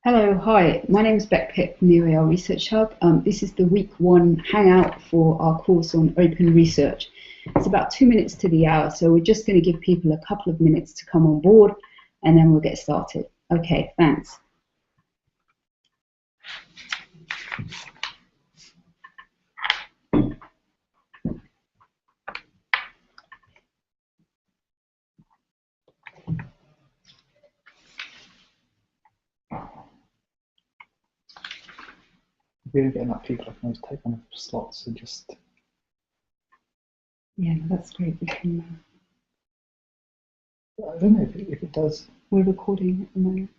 Hello, hi. My name is Beck Pitt from the OER Research Hub. This is the week 1 hangout for our course on open research. It's about 2 minutes to the hour, so we're just going to give people a couple of minutes to come on board and then we'll get started. Okay, thanks. If we don't get enough people, I can always take one of the slots and just... Yeah, that's great. We can. I don't know if it does. We're recording at the moment.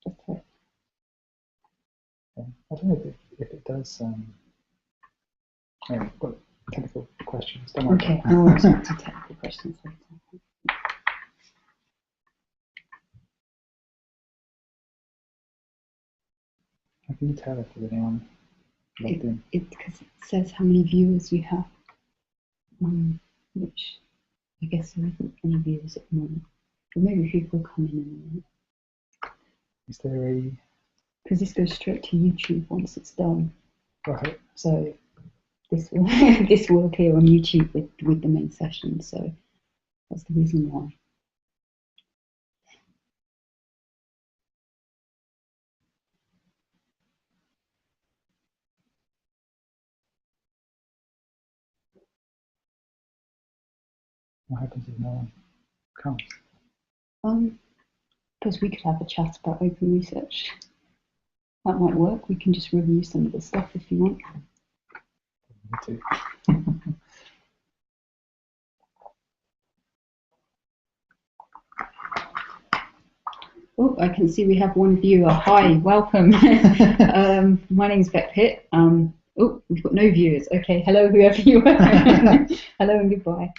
Okay. Yeah, I don't know if it does. I've got technical questions. Don't worry. Okay, no worries. To technical questions later. How can you tell if there's anyone logged in? Because it says how many viewers you have, which I guess there isn't any viewers at the moment. But maybe people come in a minute. Is there a... Because this goes straight to YouTube once it's done. Right. So this will this will appear on YouTube with the main session. So that's the reason why. What happens if no one comes? Because we could have a chat about open research. That might work. We can just review some of the stuff if you want. Me too. Oh, I can see we have one viewer. Hi, welcome. My name's Beck Pitt. Oh, we've got no viewers. Okay, hello, whoever you are. Hello and goodbye.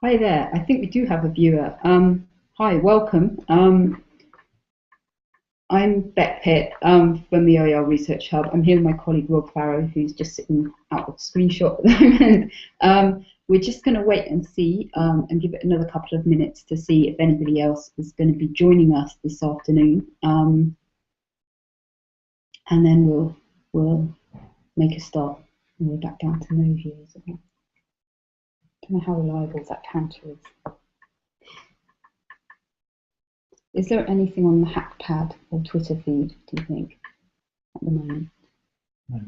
Hi there. I think we do have a viewer. Hi, welcome. I'm Beck Pitt from the OER Research Hub. I'm here with my colleague Rob Farrow, who's just sitting out of screenshot at the moment. We're just going to wait and see and give it another couple of minutes to see if anybody else is going to be joining us this afternoon. And then we'll make a start. And we're back down to no viewers. I don't know how reliable that counter is. Is there anything on the Hackpad or Twitter feed, do you think, at the moment? No.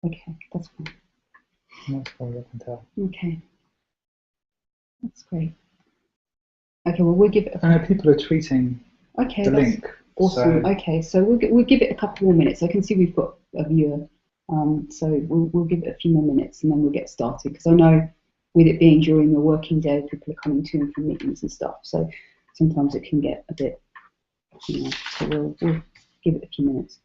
Okay, that's fine. Not as far as I can tell. Okay. That's great. Okay, well, we'll give it I know people are tweeting the link. Awesome. So... Okay, so we'll give it a couple more minutes. I can see we've got a viewer. So we'll give it a few more minutes and then we'll get started. Because I know with it being during the working day, people are coming to and from meetings and stuff. So sometimes it can get a bit, so we'll give it a few minutes.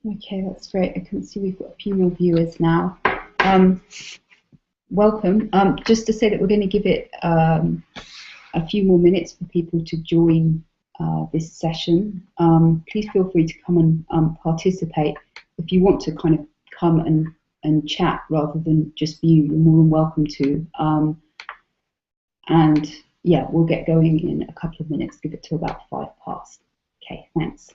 Okay, that's great. I can see we've got a few more viewers now. Welcome. Just to say that we're going to give it a few more minutes for people to join this session. Please feel free to come and participate. If you want to kind of come and chat rather than just view, you're more than welcome to. And yeah, we'll get going in a couple of minutes. Give it to about 5 past. Okay, thanks.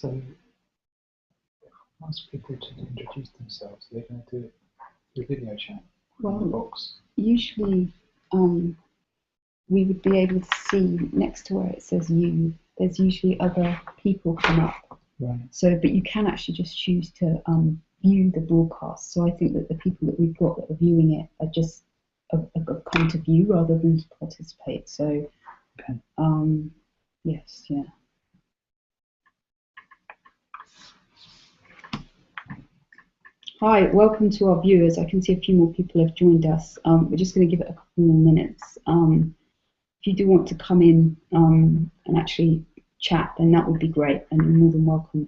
So, ask people to introduce themselves. They're going to do it through video chat in the box. Usually, we would be able to see next to where it says you. There's usually other people come up. Right. So, but you can actually just choose to view the broadcast. So I think that the people that we've got that are viewing it are just come to view rather than to participate. So, okay. Yes, yeah. Hi, welcome to our viewers. I can see a few more people have joined us. We're just going to give it a couple more minutes. If you do want to come in and actually chat, then that would be great, and you're more than welcome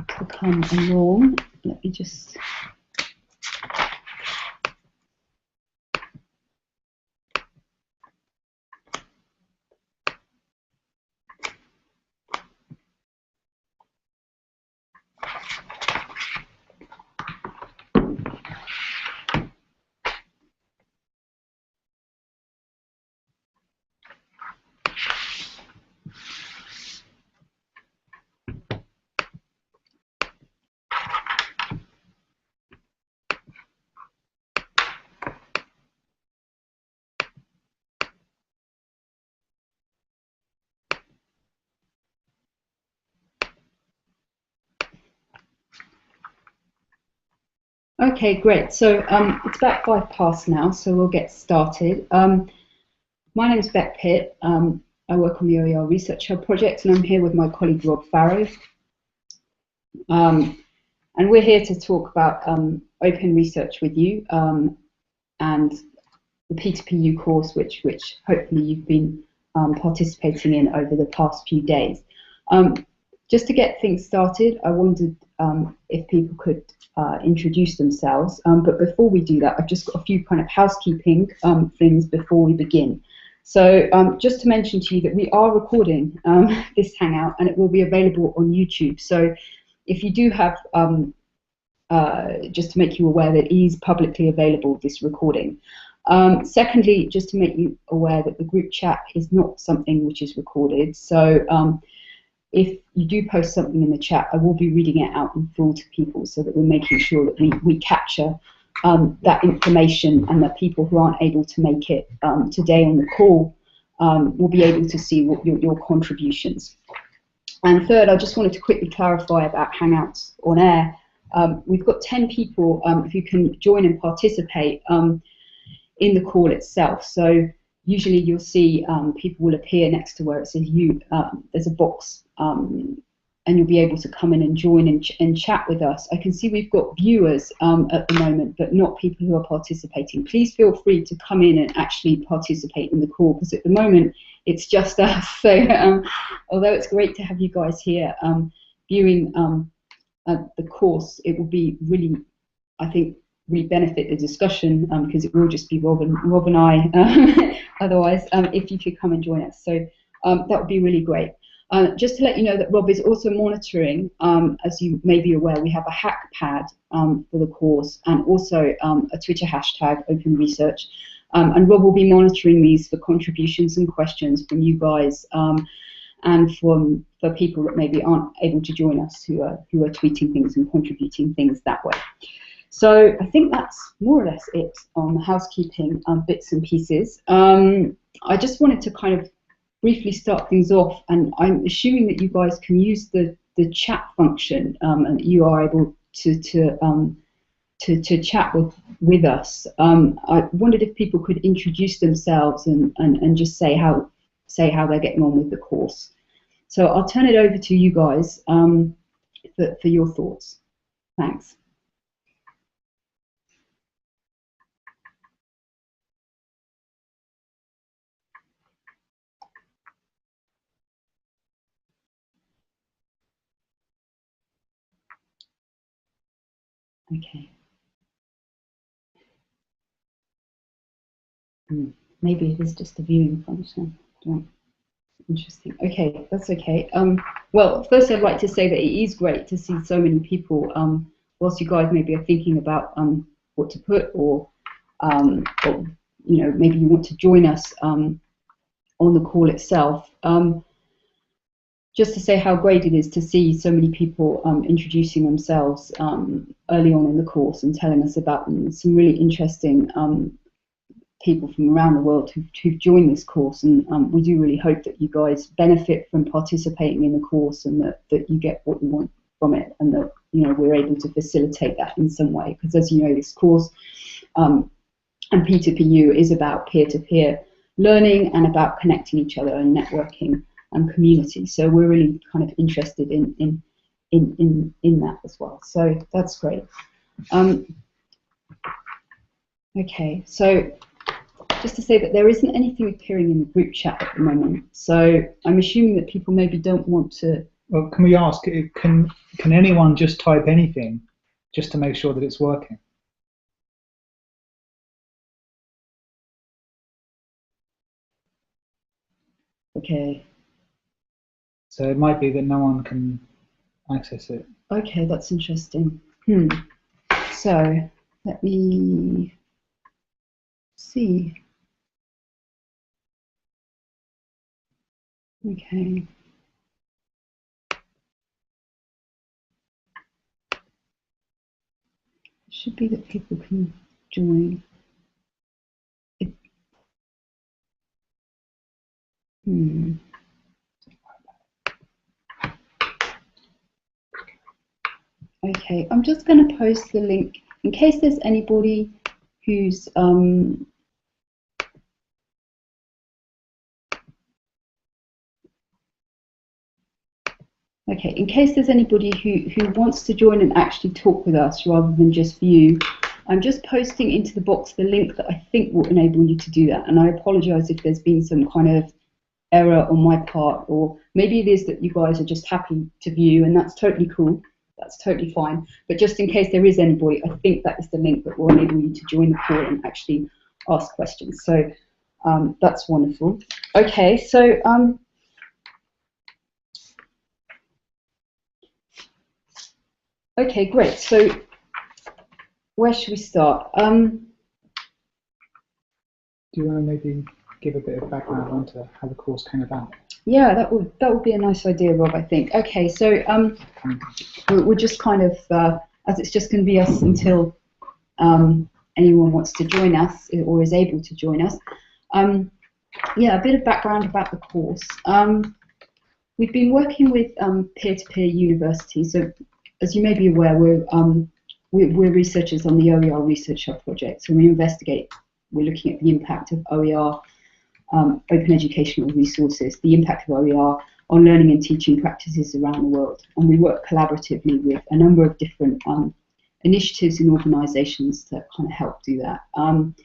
to come along. Let me just... Okay, great. So it's about 5 past now, so we'll get started. My name is Beck Pitt. I work on the OER Research Hub project, and I'm here with my colleague Rob Farrow. And we're here to talk about open research with you and the P2PU course, which hopefully you've been participating in over the past few days. Just to get things started, I wondered if people could introduce themselves. But before we do that, I've just got a few kind of housekeeping things before we begin. So just to mention to you that we are recording this Hangout, and it will be available on YouTube. So if you do have, just to make you aware that it is publicly available, this recording. Secondly, just to make you aware that the group chat is not something which is recorded. So if you do post something in the chat, I will be reading it out in full to people so that we're making sure that we capture that information, and that people who aren't able to make it today on the call will be able to see what your contributions. And third, I just wanted to quickly clarify about Hangouts on air. We've got 10 people who can join and participate in the call itself. So usually you'll see people will appear next to where it says you. There's a box, and you'll be able to come in and join and chat with us. I can see we've got viewers at the moment, but not people who are participating. Please feel free to come in and actually participate in the call, because at the moment it's just us. So although it's great to have you guys here viewing the course, it will be really, I think, really benefit the discussion because it will just be Rob and I otherwise, if you could come and join us. So that would be really great. Just to let you know that Rob is also monitoring, as you may be aware, we have a hack pad for the course, and also a Twitter hashtag, Open Research. And Rob will be monitoring these for contributions and questions from you guys, and for people that maybe aren't able to join us, who are tweeting things and contributing things that way. So I think that's more or less it on the housekeeping bits and pieces. I just wanted to kind of briefly start things off, and I'm assuming that you guys can use the chat function, and you are able to chat with us. I wondered if people could introduce themselves and just say how they're getting on with the course. So I'll turn it over to you guys for your thoughts. Thanks. Okay. Maybe it is just a viewing function. Interesting. Okay, that's okay. Well, first I'd like to say that it is great to see so many people. Whilst you guys maybe are thinking about what to put, or you know, maybe you want to join us on the call itself. Just to say how great it is to see so many people introducing themselves early on in the course and telling us about them. Some really interesting people from around the world who've joined this course, and we do really hope that you guys benefit from participating in the course, and that you get what you want from it, and that we're able to facilitate that in some way. Because as you know, this course and P2PU is about peer-to-peer learning and about connecting each other and networking and community. So we're really kind of interested in that as well. So that's great. Okay, so just to say that there isn't anything appearing in the group chat at the moment. So I'm assuming that people maybe don't want to. Well, can we ask? Can anyone just type anything, just to make sure that it's working? Okay. So it might be that no one can access it. Okay, that's interesting. So let me see. Okay. It should be that people can join. Okay, I'm just going to post the link in case there's anybody who's okay, in case there's anybody who wants to join and actually talk with us rather than just view, I'm just posting into the box the link that I think will enable you to do that. And I apologize if there's been some kind of error on my part, or maybe it is that you guys are just happy to view, and that's totally cool. That's totally fine. But just in case there is anybody, I think that is the link that will enable you to join the call and actually ask questions. So that's wonderful. Okay, so okay, great. So where should we start? Do you want to maybe give a bit of background onto how the course came about? Yeah, that would be a nice idea, Rob, I think. Okay, so we're just kind of, as it's just going to be us until anyone wants to join us or is able to join us. Yeah, a bit of background about the course. We've been working with peer-to-peer universities. So as you may be aware, we're researchers on the OER Research Hub project. So we're looking at the impact of OER, open educational resources, the impact of OER on learning and teaching practices around the world. And we work collaboratively with a number of different initiatives and organisations to kind of help do that. And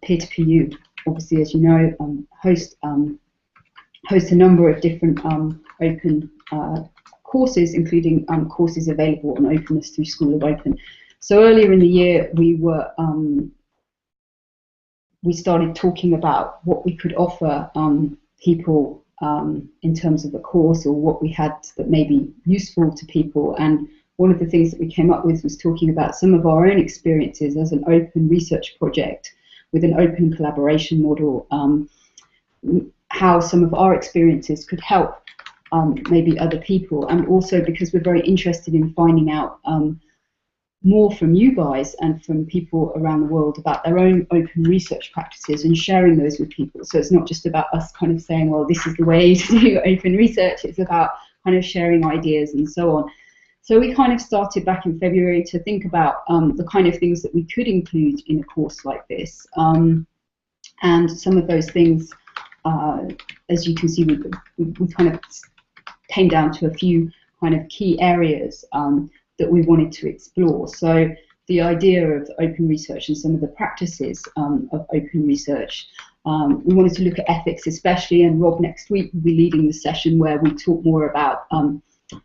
Peer-to-PU, obviously, as you know, host a number of different open courses, including courses available on openness through School of Open. So earlier in the year, we started talking about what we could offer people in terms of the course, or what we had that may be useful to people. And one of the things that we came up with was talking about some of our own experiences as an open research project with an open collaboration model, how some of our experiences could help maybe other people, and also because we're very interested in finding out more from you guys and from people around the world about their own open research practices and sharing those with people. So it's not just about us kind of saying, well, this is the way to do open research. It's about kind of sharing ideas and so on. So we kind of started back in February to think about the kind of things that we could include in a course like this. And some of those things, as you can see, we kind of came down to a few kind of key areas that we wanted to explore. So the idea of open research and some of the practices of open research. We wanted to look at ethics especially, and Rob next week will be leading the session where we talk more about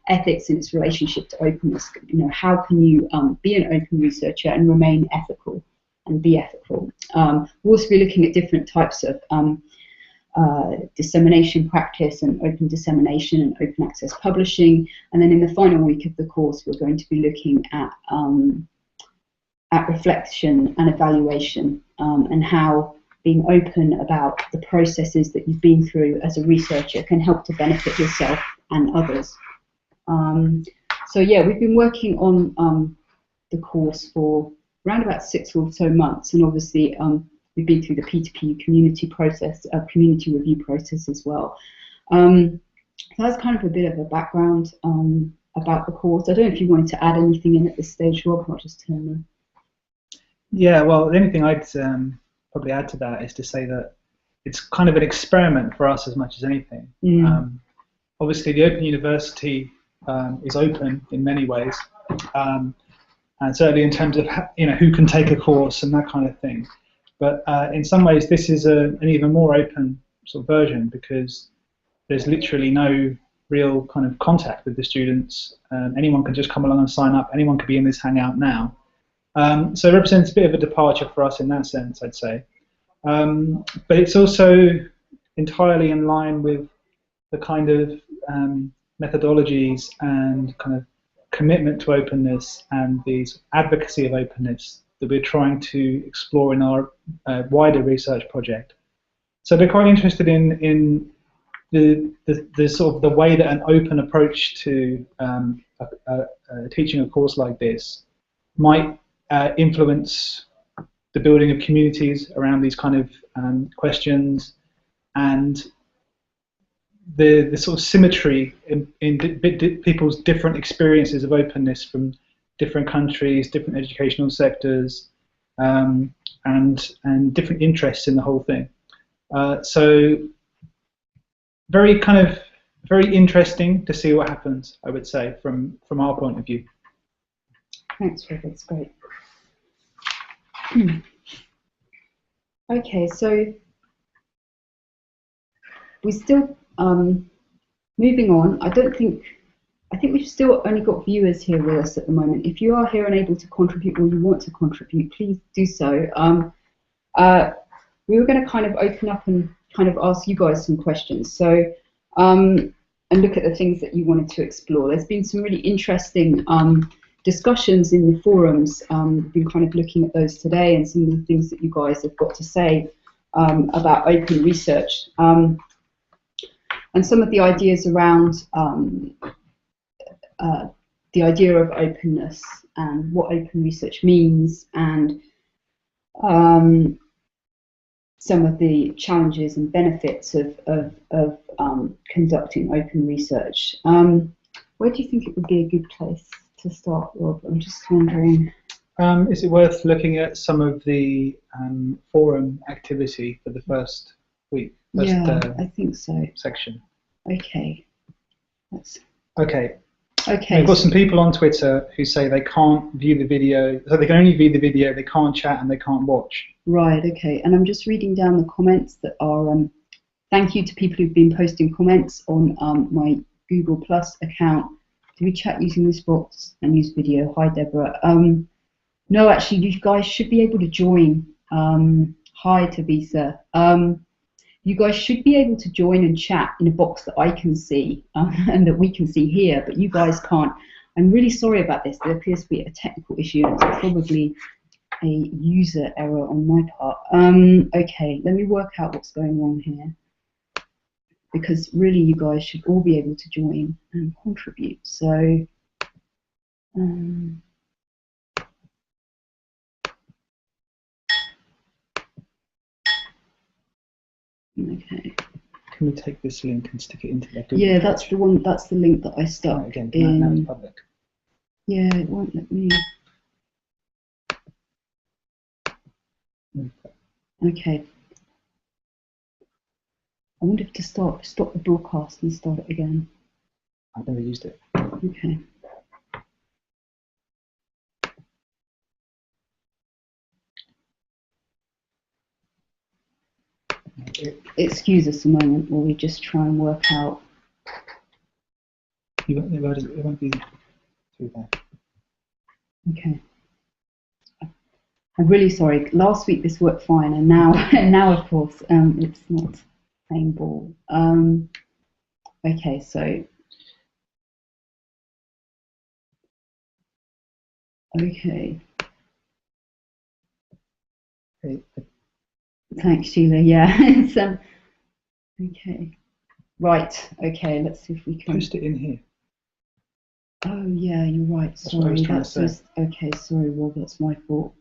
ethics in its relationship to openness. You know, how can you be an open researcher and remain ethical and be ethical? We'll also be looking at different types of dissemination practice and open dissemination and open access publishing. And then in the final week of the course, we're going to be looking at reflection and evaluation and how being open about the processes that you've been through as a researcher can help to benefit yourself and others. So yeah, we've been working on the course for around about 6 or so months, and obviously we've been through the P2P community process, community review process as well. So that's kind of a bit of a background about the course. I don't know if you wanted to add anything in at this stage, Rob. I'll just turn them. Yeah, well, the only thing I'd probably add to that is to say that it's kind of an experiment for us as much as anything. Obviously, the Open University is open in many ways, and certainly in terms of who can take a course and that kind of thing. But in some ways, this is an even more open sort of version, because there's literally no real kind of contact with the students. Anyone can just come along and sign up. Anyone could be in this Hangout now. So it represents a bit of a departure for us in that sense, I'd say. But it's also entirely in line with the kind of methodologies and kind of commitment to openness and the advocacy of openness that we're trying to explore in our wider research project. So they're quite interested in the sort of the way that an open approach to teaching a course like this might influence the building of communities around these kind of questions, and the sort of symmetry in people's different experiences of openness from different countries, different educational sectors, and different interests in the whole thing. So very interesting to see what happens, I would say, from our point of view. Thanks, Rob. That's great. Okay, so we're still moving on. I think we've still only got viewers here with us at the moment. If you are here and able to contribute, or you want to contribute, please do so. We were going to kind of open up and kind of ask you guys some questions. So and look at the things that you wanted to explore. There's been some really interesting discussions in the forums. We've been kind of looking at those today, and some of the things that you guys have got to say about open research, and some of the ideas around the idea of openness and what open research means, and some of the challenges and benefits of conducting open research. Where do you think it would be a good place to start, Rob? I'm just wondering. Is it worth looking at some of the forum activity for the first week? I think so. Section. Okay. Okay. Okay. We've got some people on Twitter who say they can't view the video, so they can only view the video, they can't chat, and they can't watch. Right, okay. And I'm just reading down the comments that are, thank you to people who've been posting comments on my Google Plus account. Do we chat using this box and use video? Hi, Deborah. No, actually, you guys should be able to join. Hi, Tabitha. You guys should be able to join and chat in a box that I can see and that we can see here, but you guys can't. I'm really sorry about this. There appears to be a technical issue, and it's probably a user error on my part. Okay, let me work out what's going on here, because really you guys should all be able to join and contribute. So okay. Can we take this link and stick it into that? Yeah, that's the one. That's the link that I stuck again, in. now it's public. Yeah, it won't let me. Okay. I wonder if to stop the broadcast and start it again. I've never used it. Okay. Excuse us a moment while we just try and work out. It won't be through there. Okay. I'm really sorry. Last week this worked fine, and now of course it's not playing ball. Okay, so okay. Thanks, Sheila. Yeah. It's, okay. Right. Okay. Let's see if we can Post it in here. Oh yeah, you're right. That's what I was Sorry. trying to say. Just okay. Sorry, Rob. That's my fault.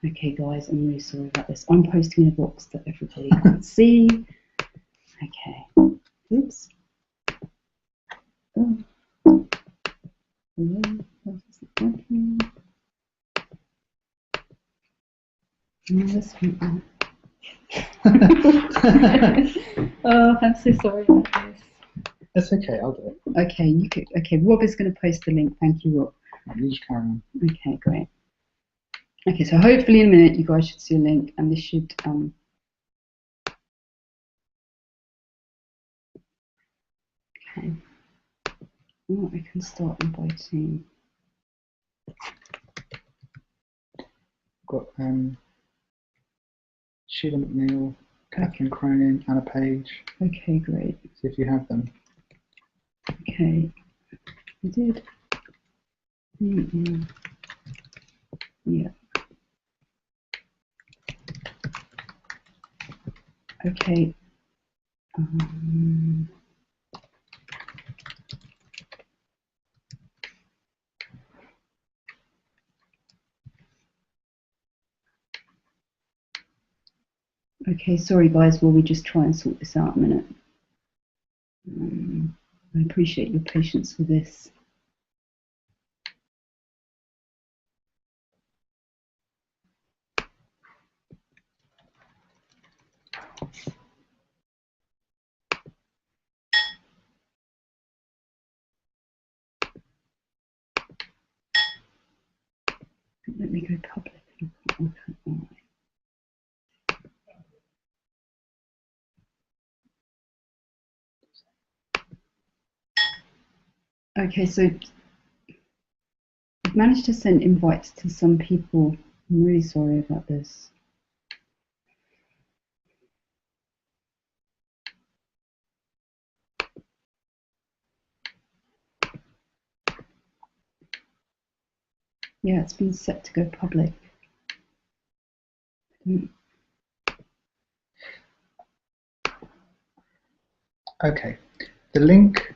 Okay, guys. I'm really sorry about this. I'm posting in a box that everybody can see. Okay. Oops. Oh. Hello. Why is it working? No, this one. Oh, I'm so sorry about this. That's okay, I'll do it. Okay, you could. Okay, Rob is going to post the link. Thank you, Rob. You just carry on. Okay, great. Okay, so hopefully in a minute you guys should see a link, and this should. Okay. Oh, I can start inviting. Got Sheila McNeil, Catherine Cronin, Anna Page. Okay, great. See if you have them. Okay, I did. Yeah. Okay. Okay, sorry guys, will we just try and sort this out a minute? I appreciate your patience with this. Let me go public. Okay, so I've managed to send invites to some people. I'm really sorry about this. Yeah, it's been set to go public. Okay, the link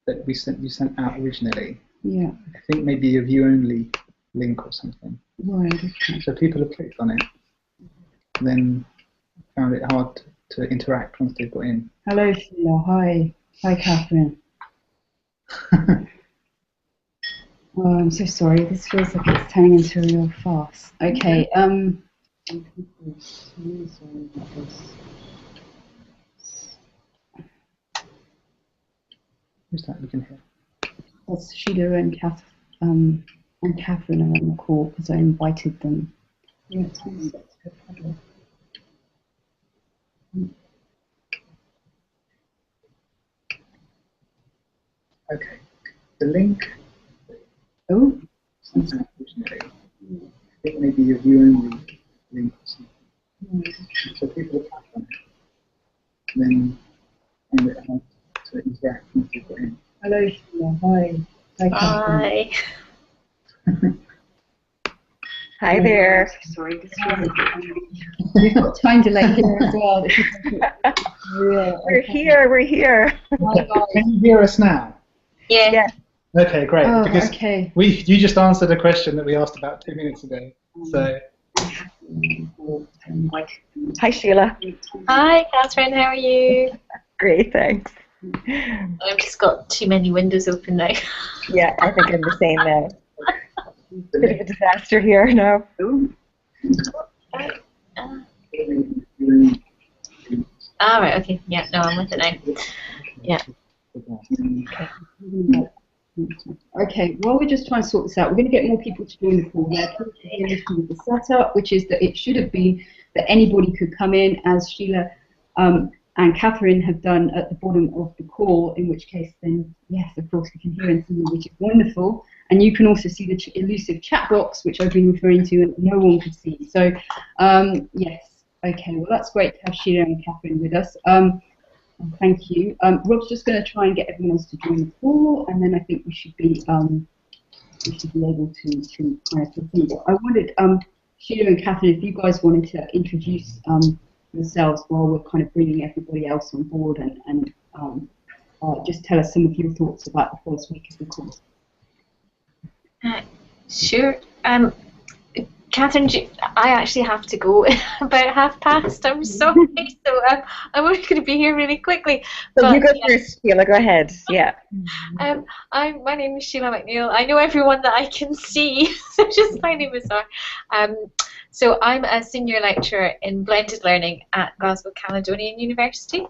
that you sent out originally. Yeah. I think maybe a view only link or something. Right. Okay. So people have clicked on it, and then found it hard to interact once they got in. Hello, Sheila. Hi. Hi, Catherine. Oh, I'm so sorry. This feels like it's turning into a real farce. Okay. I'm really sorry about this. Who's that we can hear? That's Sheila and Catherine are on the call because I invited them. Yeah, it's been set to go public. Okay, the link. Oh. Sent out originally. I think maybe a view only link or something. So people have clicked on it, and then found it hard to interact once they got in. Hello, Sheila. Hi. Hi, Catherine. Hi. Hi there. Sorry, this we've got time delay here as well. This is real. We're here. We're here. Can you hear us now? Yeah. Okay, great. Oh, because okay. you just answered a question that we asked about 2 minutes ago. So. Hi, Sheila. Hi, Catherine. How are you? Great, thanks. I've just got too many windows open now. Yeah, I think I'm the same now. Bit of a disaster here now. Right. Okay. Yeah. No, I'm with it now. Yeah. Okay, while we're just trying to sort this out, we're going to get more people to join the call. There could be an issue with the setup, which is that it should have been that anybody could come in, as Sheila and Catherine have done at the bottom of the call, in which case then, yes, of course, we can hear and see you, which is wonderful. And you can also see the elusive chat box, which I've been referring to, and no one could see. So, yes, okay, well, that's great to have Sheila and Catherine with us. Thank you. Rob's just going to try and get everyone else to join the call, and then I think we should be able to kind of continue. I wondered, Sheila and Catherine, if you guys wanted to introduce yourselves while we're kind of bringing everybody else on board and just tell us some of your thoughts about the first week of the course. Sure. Catherine, I actually have to go about past. I'm sorry, so I'm only going to be here really quickly. So but, you go first, Sheila. Go ahead. Yeah. My name is Sheila McNeil. I know everyone that I can see, so just my name is Zara. So I'm a senior lecturer in blended learning at Glasgow Caledonian University.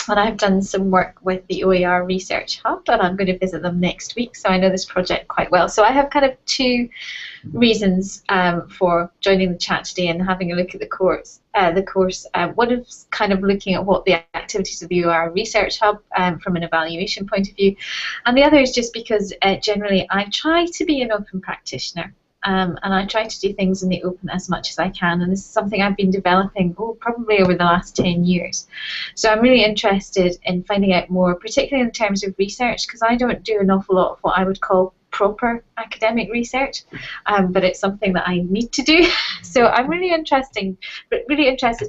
And I've done some work with the OER Research Hub, and I'm going to visit them next week, so I know this project quite well. So I have kind of two reasons for joining the chat today and having a look at the course. One is kind of looking at what the activities of the OER Research Hub from an evaluation point of view, and the other is just because generally I try to be an open practitioner. And I try to do things in the open as much as I can, and this is something I've been developing probably over the last 10 years. So I'm really interested in finding out more, particularly in terms of research, because I don't do an awful lot of what I would call proper academic research, but it's something that I need to do. So I'm really interested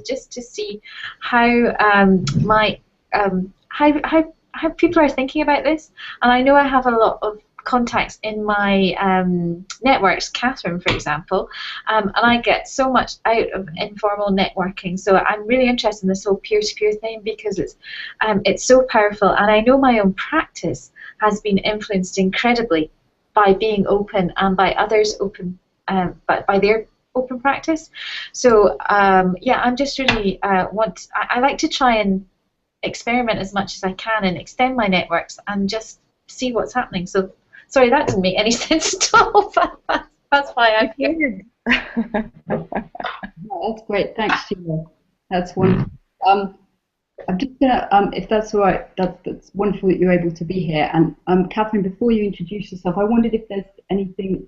just to see how how people are thinking about this, and I know I have a lot of contacts in my networks, Catherine, for example, and I get so much out of informal networking. So I'm really interested in this whole peer-to-peer thing because it's so powerful, and I know my own practice has been influenced incredibly by being open and by others open, but by their open practice. So yeah, I'm just really I like to try and experiment as much as I can and extend my networks and just see what's happening. So sorry, that didn't make any sense at all, but that's why I'm here. No, that's great. Thanks, Sheila. That's wonderful. I'm just gonna, if that's all right, that's wonderful that you're able to be here. And Catherine, before you introduce yourself, I wondered if there's anything.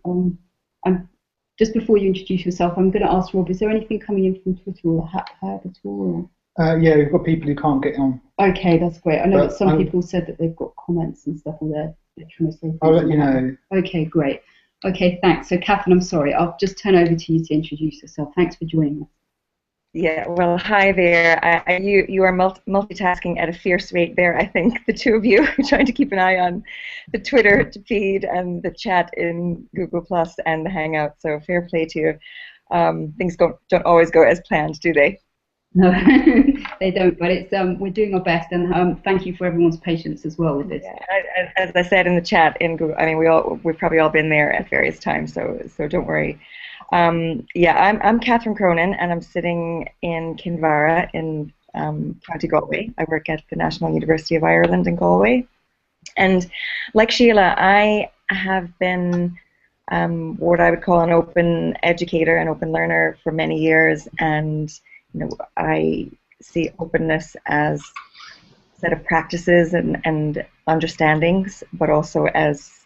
Just before you introduce yourself, I'm going to ask Rob, is there anything coming in from Twitter or Hub at all? Yeah, we've got people who can't get on. Okay, that's great. I know that some people said that they've got comments and stuff on there. I'll let you know. Okay, great. Okay, thanks. So, Catherine, I'm sorry. I'll just turn over to you to introduce yourself. Thanks for joining us. Yeah, well, hi there. You are multitasking at a fierce rate there, I think, the two of you, trying to keep an eye on the Twitter feed and the chat in Google Plus and the Hangout, so fair play to you. Things don't always go as planned, do they? No, they don't, but it's we're doing our best, and thank you for everyone's patience as well with this. Yeah, as I said in the chat, in Google, I mean, we've probably all been there at various times, so don't worry. Yeah, I'm Catherine Cronin, and I'm sitting in Kinvara in County Galway. I work at the National University of Ireland in Galway, and like Sheila, I have been what I would call an open educator, an open learner for many years, and I see openness as a set of practices and understandings, but also as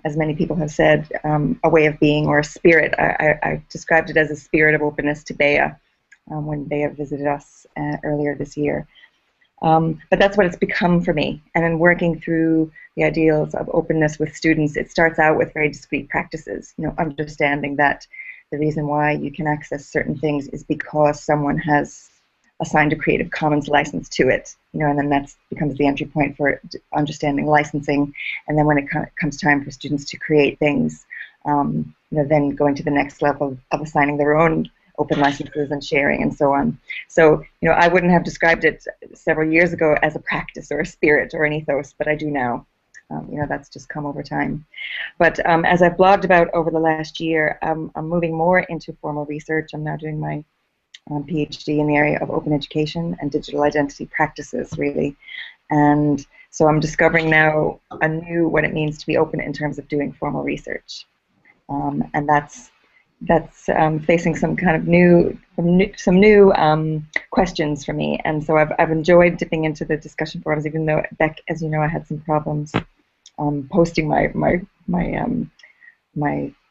many people have said, a way of being or a spirit. I described it as a spirit of openness to Bea when Bea visited us earlier this year. But that's what it's become for me. And then working through the ideals of openness with students, it starts out with very discrete practices, understanding that the reason why you can access certain things is because someone has assigned a Creative Commons license to it, and then that becomes the entry point for understanding licensing. And then when it comes time for students to create things, then going to the next level of assigning their own open licenses and sharing and so on. So, I wouldn't have described it several years ago as a practice or a spirit or an ethos, but I do now. That's just come over time. But as I've blogged about over the last year, I'm moving more into formal research. I'm now doing my PhD in the area of open education and digital identity practices, really. And so I'm discovering now anew what it means to be open in terms of doing formal research. And that's facing some kind of new questions for me. And so I've enjoyed dipping into the discussion forums, even though, Beck, as you know, I had some problems posting my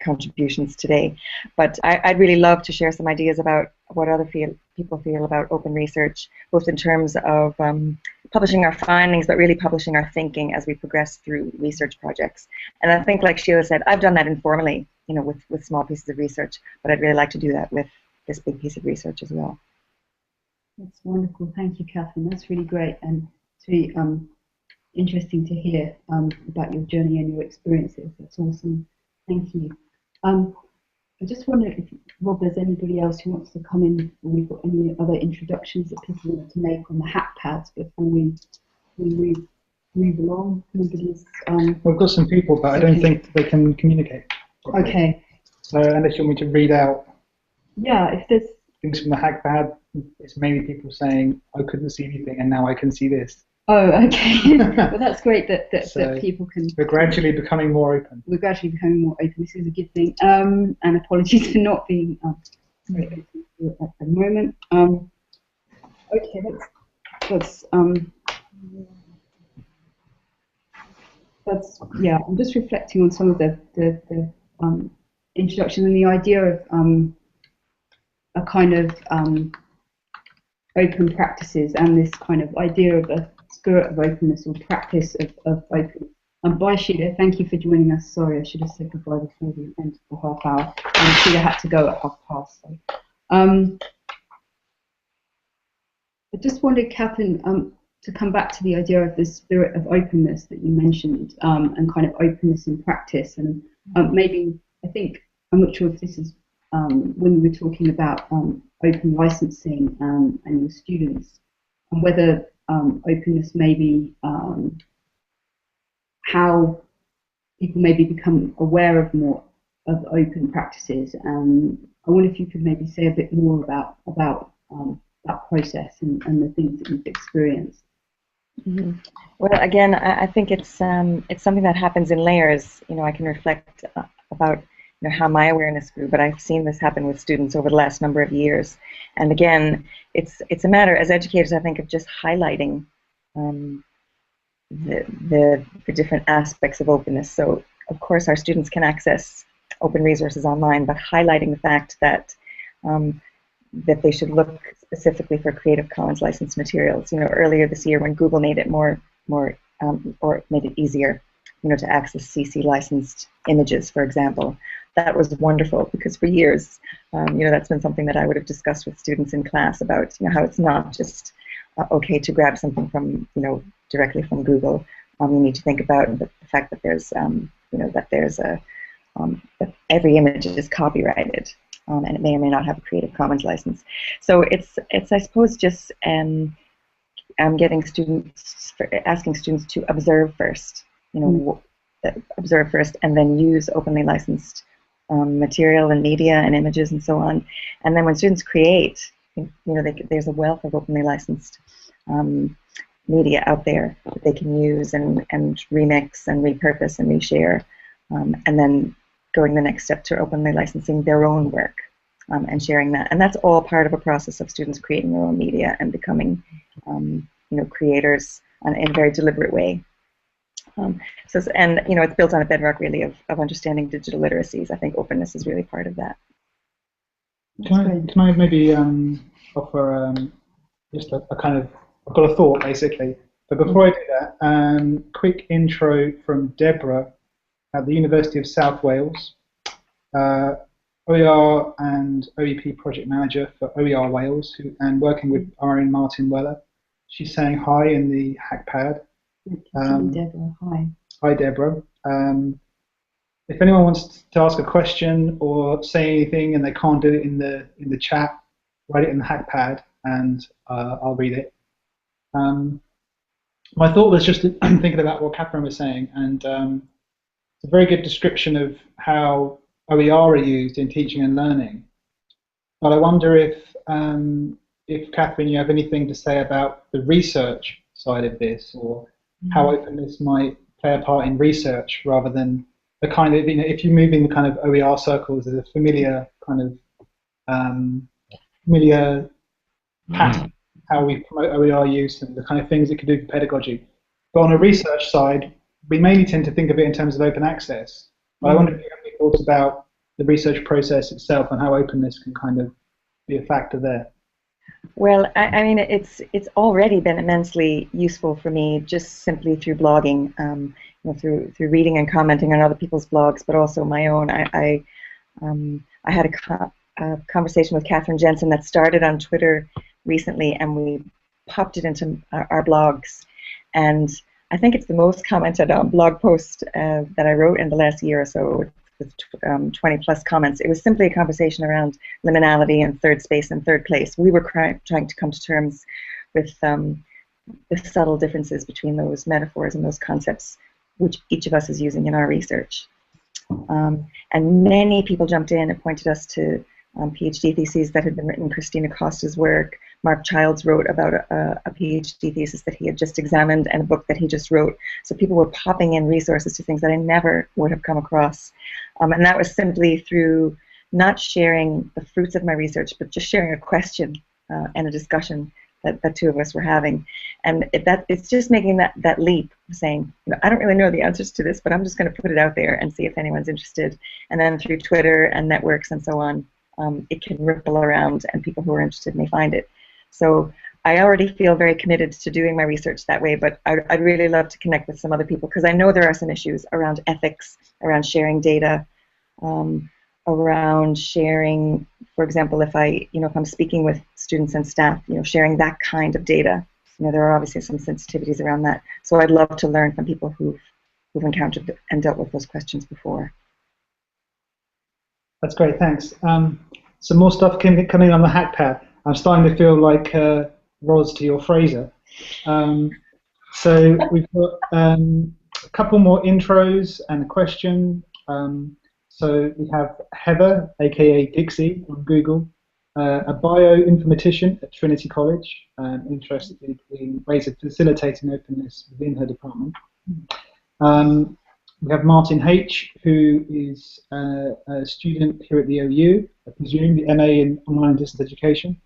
contributions today. But I'd really love to share some ideas about what other people feel about open research, both in terms of publishing our findings, but really publishing our thinking as we progress through research projects. And I think, like Sheila said, I've done that informally. with small pieces of research. But I'd really like to do that with this big piece of research as well. That's wonderful. Thank you, Catherine. That's really great, and it's really interesting to hear about your journey and your experiences. That's awesome. Thank you. I just wonder if, Rob, there's anybody else who wants to come in, or we've got any other introductions that people want to make on the hack pads before we move along. Nobody's, We've got some people, but I don't think they can communicate. Okay. So unless you want me to read out if there's things from the hack pad, it's mainly people saying, I couldn't see anything and now I can see this. Oh, okay. Well, that's great that people can. We're gradually becoming more open. We're gradually becoming more open. This is a good thing. And apologies for not being very open at the moment. Okay, yeah. I'm just reflecting on some of the introduction and the idea of a kind of open practices and this kind of idea of a spirit of openness or practice of openness. Bye, Sheila. Thank you for joining us. Sorry, I should have said goodbye before the end of the half hour. Sheila had to go at 1:30. So. I just wanted, Catherine, to come back to the idea of the spirit of openness that you mentioned, and kind of openness in practice. And maybe, I'm not sure if this is when we were talking about open licensing and your students, and whether openness maybe how people maybe become aware of more of open practices. I wonder if you could maybe say a bit more about that process and the things that you've experienced. Mm-hmm. Well, again, I think it's something that happens in layers. I can reflect about how my awareness grew, but I've seen this happen with students over the last number of years. And again, it's a matter, as educators, I think, of just highlighting the different aspects of openness. So, of course, our students can access open resources online, but highlighting the fact that that they should look specifically for Creative Commons licensed materials. Earlier this year, when Google made it more or made it easier, to access CC licensed images, for example. That was wonderful, because for years, that's been something that I would have discussed with students in class about, how it's not just okay to grab something from, directly from Google. You need to think about the fact that there's, that every image is copyrighted, and it may or may not have a Creative Commons license. So it's I suppose just asking students to observe first, observe first, and then use openly licensed material and media and images and so on. And then when students create, there's a wealth of openly licensed media out there that they can use and remix and repurpose and reshare, and then going the next step to openly licensing their own work and sharing that. And that's all part of a process of students creating their own media and becoming creators in a very deliberate way. It's built on a bedrock really of understanding digital literacies. I think openness is really part of that. Can I maybe offer just a kind of, I've got a thought basically, but before I do that, quick intro from Deborah at the University of South Wales, OER and OEP project manager for OER Wales, and working with our own Martin Weller. She's saying hi in the hackpad. Deborah, hi. Hi, Deborah. If anyone wants to ask a question or say anything and they can't do it in the chat, write it in the hackpad and I'll read it. My thought was just thinking about what Catherine was saying, and it's a very good description of how OER are used in teaching and learning. But I wonder if Catherine, you have anything to say about the research side of this, or how openness might play a part in research rather than the kind of, if you move in the kind of OER circles, there's a familiar kind of familiar pattern, how we promote OER use and the kind of things it can do for pedagogy. But on a research side, we mainly tend to think of it in terms of open access. But I wonder if you have any thoughts about the research process itself and how openness can kind of be a factor there. Well, I mean, it's already been immensely useful for me just simply through blogging, through reading and commenting on other people's blogs, but also my own. I I had a conversation with Catherine Jensen that started on Twitter recently, and we popped it into our blogs. And I think it's the most commented on blog post that I wrote in the last year or so, with 20 plus comments. It was simply a conversation around liminality and third space and third place. We were trying to come to terms with the subtle differences between those metaphors and those concepts, which each of us is using in our research. And many people jumped in and pointed us to PhD theses that had been written. Christina Costa's work. Mark Childs wrote about a PhD thesis that he had just examined and a book that he just wrote. So people were popping in resources to things that I never would have come across. And that was simply through not sharing the fruits of my research, but just sharing a question and a discussion that two of us were having. And it's just making that leap, saying, I don't really know the answers to this, but I'm just going to put it out there and see if anyone's interested. And then through Twitter and networks and so on, it can ripple around, and people who are interested may find it. So I already feel very committed to doing my research that way, but I'd really love to connect with some other people, because I know there are some issues around ethics, around sharing data, around sharing, for example, if I'm speaking with students and staff, sharing that kind of data. There are obviously some sensitivities around that. So I'd love to learn from people who've encountered and dealt with those questions before. That's great, thanks. Some more stuff coming on the hackpad. I'm starting to feel like Ros to your Fraser. So we've got a couple more intros and a question. So we have Heather, aka Dixie, on Google, a bioinformatician at Trinity College, interested in ways of facilitating openness within her department. We have Martin H., who is a student here at the OU, I presume, the MA in Online and Distance Education.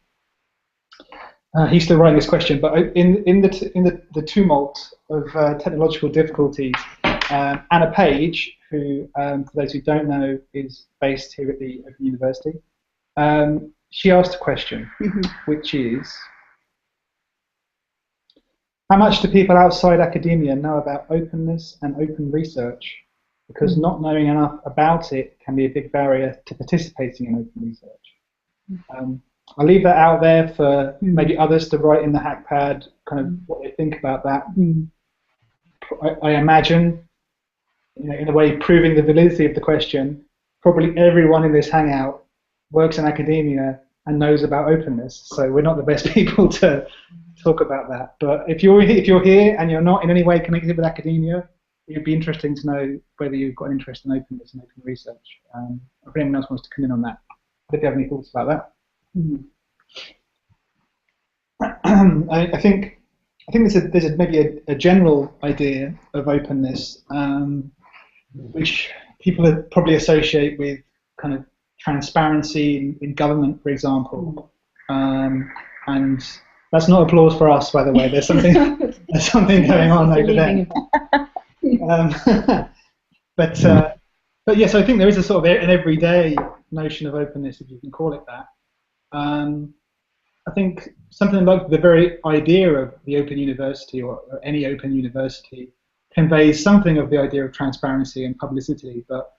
He's still writing this question, but in the tumult of technological difficulties, Anna Page, who, for those who don't know, is based here at the Open University, she asked a question, which is, how much do people outside academia know about openness and open research? Because not knowing enough about it can be a big barrier to participating in open research. I'll leave that out there for maybe others to write in the hackpad, kind of what they think about that. I imagine, in a way, proving the validity of the question, probably everyone in this Hangout works in academia and knows about openness, so we're not the best people to talk about that. But if you're here and you're not in any way connected with academia, it'd be interesting to know whether you've got an interest in openness and open research. If anyone else wants to come in on that, if you have any thoughts about that. I think there's maybe a general idea of openness, which people probably associate with kind of transparency in government, for example, and that's not applause for us, by the way. There's something going on over there. But yes, I think there is a sort of an everyday notion of openness, if you can call it that. I think something like the very idea of the Open University or any Open University conveys something of the idea of transparency and publicity, but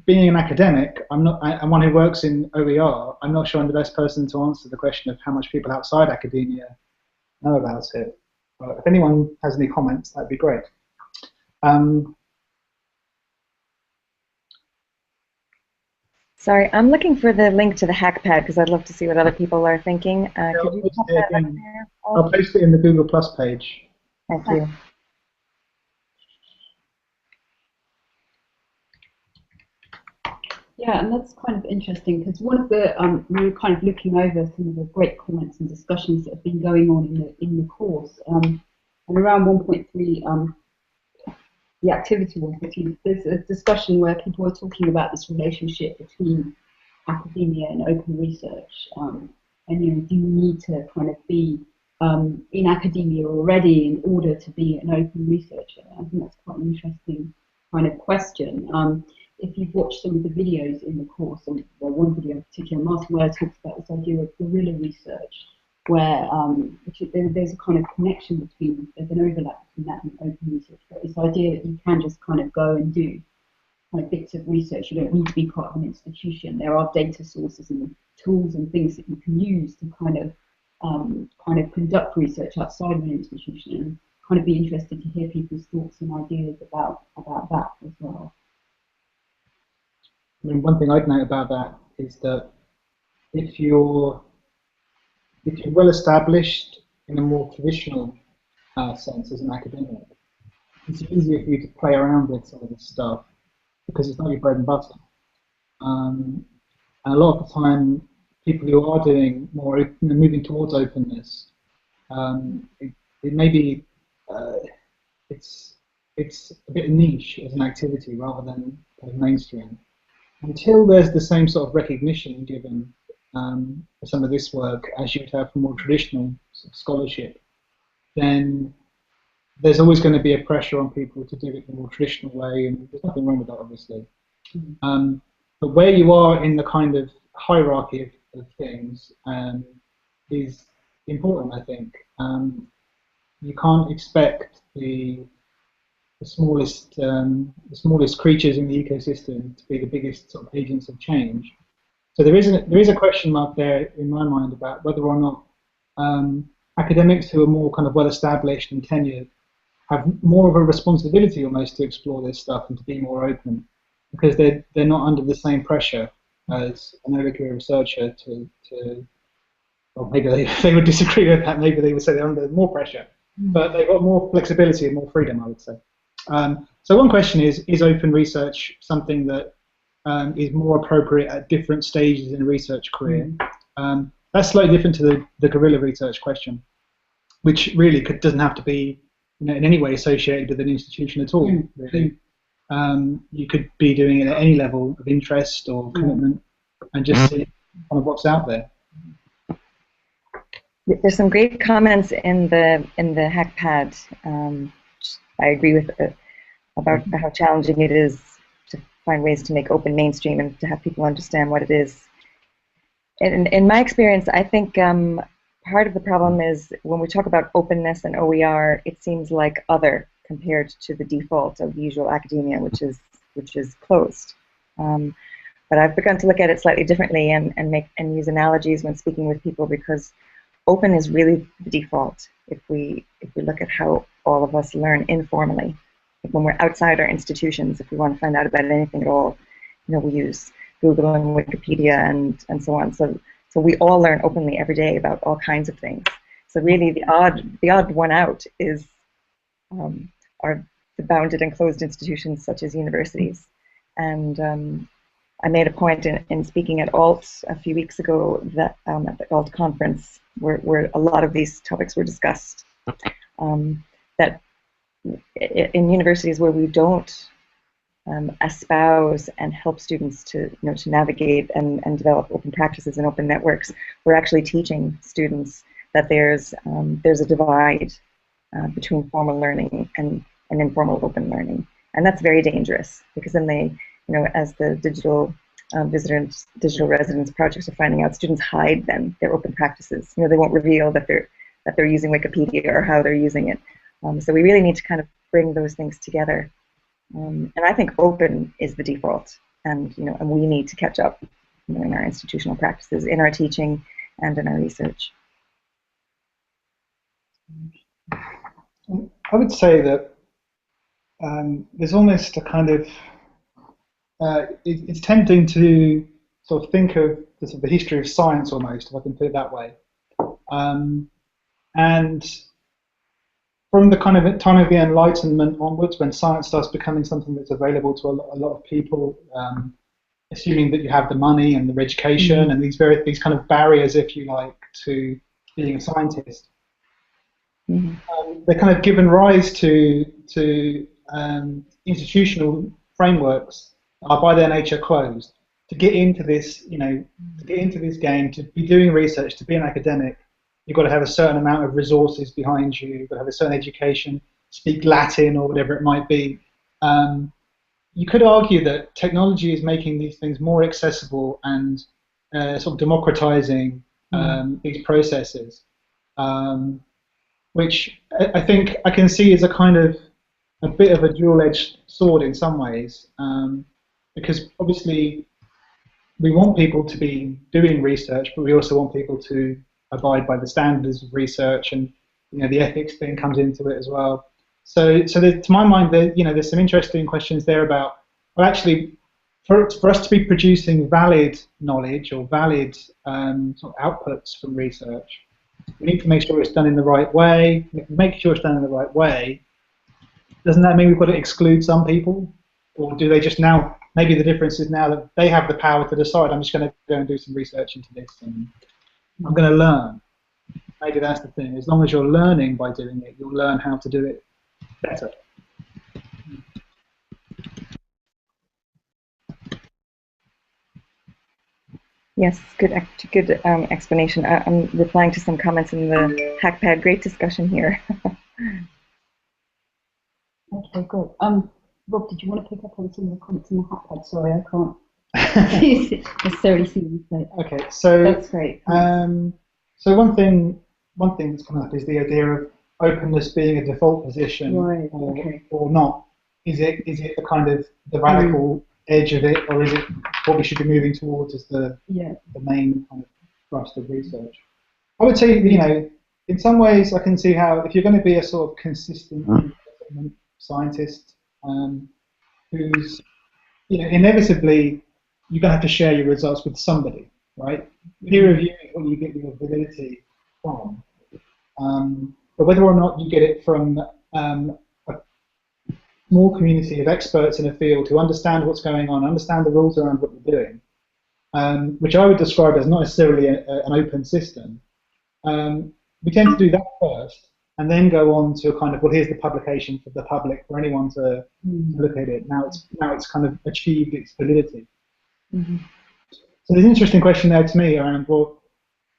being an academic, I'm one who works in OER, I'm not sure I'm the best person to answer the question of how much people outside academia know about it. But if anyone has any comments, that'd be great. Sorry, I'm looking for the link to the hackpad because I'd love to see what other people are thinking. Could you pop that up there? I'll post it in the Google Plus page. Thank you. Yeah, and that's kind of interesting because one of the we were kind of looking over some of the great comments and discussions that have been going on in the course, and around 1.3. The activity was there's a discussion where people were talking about this relationship between academia and open research, and do you need to kind of be in academia already in order to be an open researcher? I think that's quite an interesting kind of question. If you've watched some of the videos in the course, and one video in particular, Martin Ware talks about this idea of guerrilla research, where there's a kind of connection between, there's an overlap between that and open research, but this idea that you can just kind of go and do kind of bits of research. You don't need to be part of an institution. There are data sources and tools and things that you can use to kind of conduct research outside of an institution, and kind of be interested to hear people's thoughts and ideas about that as well. I mean, one thing I'd note about that is that if you're well established in a more traditional sense as an academic, it's easier for you to play around with some of this stuff because it's not your bread and butter. And a lot of the time, people who are doing more, moving towards openness, it may be it's a bit niche as an activity rather than kind of mainstream. Until there's the same sort of recognition given for some of this work as you would have for more traditional sort of scholarship, then there's always going to be a pressure on people to do it in a more traditional way, and there's nothing wrong with that, obviously. But where you are in the kind of hierarchy of things is important, I think. You can't expect the smallest creatures in the ecosystem to be the biggest sort of agents of change. So there is a question mark there in my mind about whether or not academics who are more kind of well established and tenured have more of a responsibility almost to explore this stuff and to be more open, because they're not under the same pressure as an early career researcher to well, maybe they would disagree with that, maybe they would say they're under more pressure, but they've got more flexibility and more freedom, I would say. So one question is open research something that is more appropriate at different stages in a research career? That's slightly different to the guerrilla research question, which really doesn't have to be in any way associated with an institution at all, really. You could be doing it at any level of interest or commitment and just see kind of what's out there. There's some great comments in the HackPad. I agree with about how challenging it is to find ways to make open mainstream and to have people understand what it is. In my experience, I think part of the problem is when we talk about openness and OER, it seems like other compared to the default of usual academia, which is closed. But I've begun to look at it slightly differently and use analogies when speaking with people, because open is really the default. If we look at how all of us learn informally, like when we're outside our institutions, if we want to find out about anything at all, we use Google and Wikipedia and so on. So we all learn openly every day about all kinds of things. So really, the odd one out is are the bounded and closed institutions such as universities. And I made a point in speaking at ALT a few weeks ago that at the ALT conference where a lot of these topics were discussed, that in universities where we don't espouse and help students to navigate and develop open practices and open networks, we're actually teaching students that there's a divide between formal learning and informal open learning, and that's very dangerous, because then they, as the digital digital residence projects are finding out, students hide their open practices. They won't reveal that they're using Wikipedia or how they're using it. So we really need to kind of bring those things together. And I think open is the default, and and we need to catch up in our institutional practices, in our teaching, and in our research. I would say that there's almost a kind of it's tempting to sort of think of the history of science almost, if I can put it that way, and from the kind of time of the Enlightenment onwards, when science starts becoming something that's available to a lot of people, assuming that you have the money and the education and these kind of barriers, if you like, to being a scientist, they're kind of given rise to institutional frameworks are by their nature closed. To get into this, to get into this game, to be doing research, to be an academic, you've got to have a certain amount of resources behind you. You've got to have a certain education, speak Latin or whatever it might be. You could argue that technology is making these things more accessible and sort of democratizing these processes, which I think I can see as a kind of a bit of a dual-edged sword in some ways. because obviously we want people to be doing research, but we also want people to abide by the standards of research, and the ethics thing comes into it as well. So to my mind, there's some interesting questions there about, well, actually, for us to be producing valid knowledge or valid sort of outputs from research, we need to make sure it's done in the right way. Make sure it's done in the right way. Doesn't that mean we've got to exclude some people? Or do they just now, maybe the difference is now that they have the power to decide, I'm just going to go and do some research into this and I'm going to learn. Maybe that's the thing. As long as you're learning by doing it, you'll learn how to do it better. Yes, good explanation. I'm replying to some comments in the HackPad. Great discussion here. Okay, good. Rob, did you want to pick up on some of the comments in the HackPad? Sorry, I can't necessarily see you say. Okay, so that's great. So one thing that's come up is the idea of openness being a default position, right, or not. Is it the kind of the radical edge of it, or is it what we should be moving towards as the main kind of thrust of research? I would say, in some ways I can see how, if you're going to be a sort of consistent scientist who's, inevitably you're going to have to share your results with somebody, right? Peer review is what you get your validity from. But whether or not you get it from a small community of experts in a field who understand what's going on, understand the rules around what you're doing, which I would describe as not necessarily an open system, we tend to do that first, and then go on to a kind of, well, here's the publication for the public, for anyone to look at it. Now it's kind of achieved its validity. Mm-hmm. So there's an interesting question there to me around, well,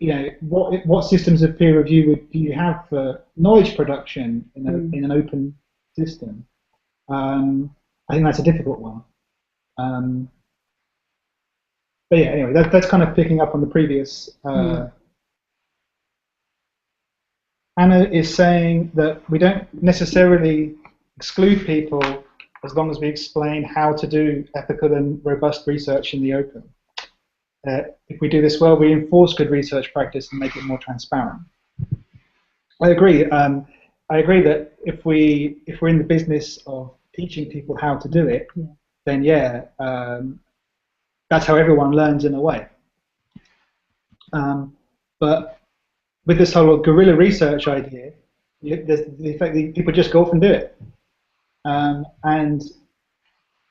what systems of peer review do you have for knowledge production in an open system? I think that's a difficult one. But yeah, anyway, that's kind of picking up on the previous. Anna is saying that we don't necessarily exclude people as long as we explain how to do ethical and robust research in the open. If we do this well, we enforce good research practice and make it more transparent. I agree. I agree that if we're in the business of teaching people how to do it, then that's how everyone learns in a way. But with this whole guerrilla research idea, there's the effect that people just go off and do it. And